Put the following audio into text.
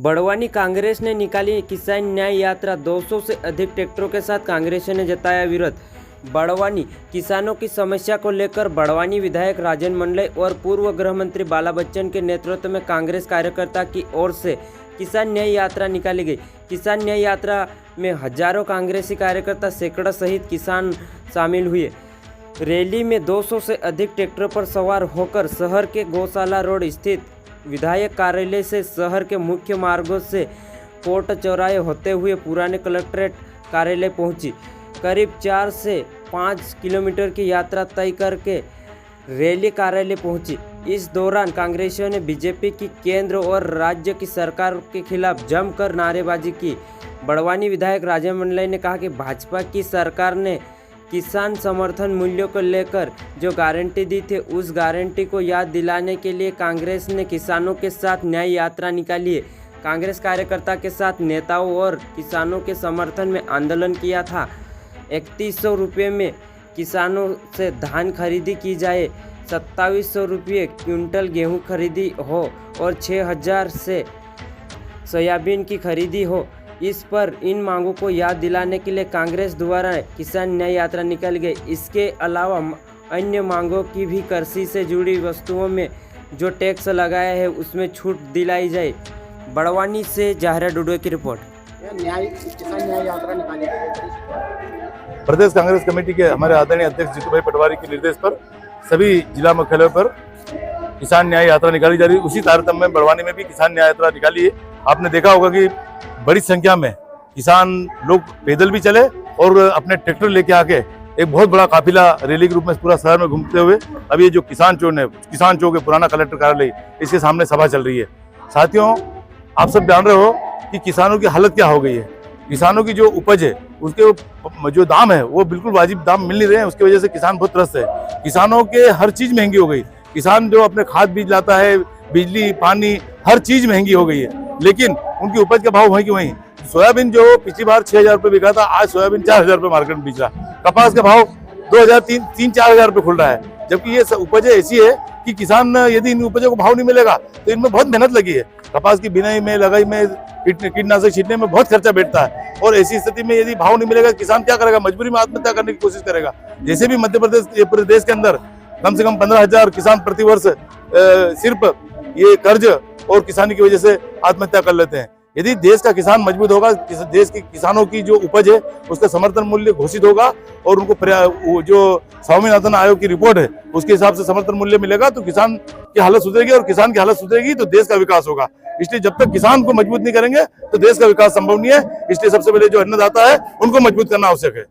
बड़वानी कांग्रेस ने निकाली किसान न्याय यात्रा। 200 से अधिक ट्रैक्टरों के साथ कांग्रेस ने जताया विरोध। बड़वानी किसानों की समस्या को लेकर बड़वानी विधायक राजन मंडल और पूर्व गृह मंत्री बाला बच्चन के नेतृत्व में कांग्रेस कार्यकर्ता की ओर से किसान न्याय यात्रा निकाली गई। किसान न्याय यात्रा में हजारों कांग्रेसी कार्यकर्ता, सैकड़ों सहित किसान शामिल हुए। रैली में 200 से अधिक ट्रैक्टरों पर सवार होकर शहर के गौशाला रोड स्थित विधायक कार्यालय से शहर के मुख्य मार्गों से कोर्ट चौराहे होते हुए पुराने कलेक्ट्रेट कार्यालय पहुंची। करीब 4 से 5 किलोमीटर की यात्रा तय करके रैली कार्यालय पहुंची। इस दौरान कांग्रेसियों ने बीजेपी की केंद्र और राज्य की सरकार के खिलाफ जमकर नारेबाजी की। बड़वानी विधायक राजन मंडल ने कहा कि भाजपा की सरकार ने किसान समर्थन मूल्यों को लेकर जो गारंटी दी थी, उस गारंटी को याद दिलाने के लिए कांग्रेस ने किसानों के साथ न्याय यात्रा निकाली है। कांग्रेस कार्यकर्ता के साथ नेताओं और किसानों के समर्थन में आंदोलन किया था। 3100 रुपये में किसानों से धान खरीदी की जाए, 2700 रुपये क्विंटल गेहूं खरीदी हो और 6000 से सोयाबीन की खरीदी हो। इस पर इन मांगों को याद दिलाने के लिए कांग्रेस द्वारा किसान न्याय यात्रा निकाली गई। इसके अलावा अन्य मांगों की भी कृषि से जुड़ी वस्तुओं में जो टैक्स लगाया है उसमें छूट दिलाई जाए। बड़वानी से जाहिरा डुडुए की रिपोर्ट। किसान न्याय यात्रा निकाली गई। प्रदेश कांग्रेस कमेटी के हमारे आदरणीय अध्यक्ष जीतू पटवारी के निर्देश पर सभी जिला मुख्यालयों पर किसान न्याय यात्रा निकाली जा रही है। उसी तारतम्य में बड़वानी में भी किसान न्याय यात्रा निकाली है। आपने देखा होगा कि बड़ी संख्या में किसान लोग पैदल भी चले और अपने ट्रैक्टर लेके आके एक बहुत बड़ा काफिला रैली के रूप में पूरा शहर में घूमते हुए अब ये जो किसान चौक है पुराना कलेक्टर कार्यालय, इसके सामने सभा चल रही है। साथियों, आप सब जान रहे हो कि किसानों की हालत क्या हो गई है। किसानों की जो उपज है उसके जो दाम है वो बिल्कुल वाजिब दाम मिल नहीं रहे हैं। उसकी वजह से किसान बहुत त्रस्त है। किसानों के हर चीज महंगी हो गई। किसान जो अपने खाद बीज लाता है, बिजली, पानी, हर चीज महंगी हो गई है, लेकिन उनकी उपज का भाव वहीं की वहीं। सोयाबीन जो पिछली बार 6000 रुपये बिका था, आज सोयाबीन 4000 रुपये मार्केट में बिक रहा। कपास का भाव 2000-3000-4000 रुपये खुल रहा है। जबकि ये उपजें ऐसी है कि किसान यदि इन उपजों को भाव नहीं मिलेगा तो इनमें बहुत मेहनत लगी है। कपास की बिनाई में, लगाई में, कीटनाशक छींटने में बहुत खर्चा बैठता है और ऐसी स्थिति में यदि भाव नहीं मिलेगा किसान क्या करेगा? मजबूरी में आत्महत्या करने की कोशिश करेगा। जैसे भी मध्य प्रदेश, ये पूरे देश के अंदर कम से कम 15000 किसान प्रतिवर्ष सिर्फ ये कर्ज और किसानी की वजह से आत्महत्या कर लेते हैं। यदि देश का किसान मजबूत होगा, देश के किसानों की जो उपज है उसका समर्थन मूल्य घोषित होगा और उनको जो स्वामीनाथन आयोग की रिपोर्ट है उसके हिसाब से समर्थन मूल्य मिलेगा तो किसान की हालत सुधरेगी और किसान की हालत सुधरेगी तो देश का विकास होगा। इसलिए जब तक किसान को मजबूत नहीं करेंगे तो देश का विकास संभव नहीं है। इसलिए सबसे पहले जो अन्नदाता है उनको मजबूत करना आवश्यक है।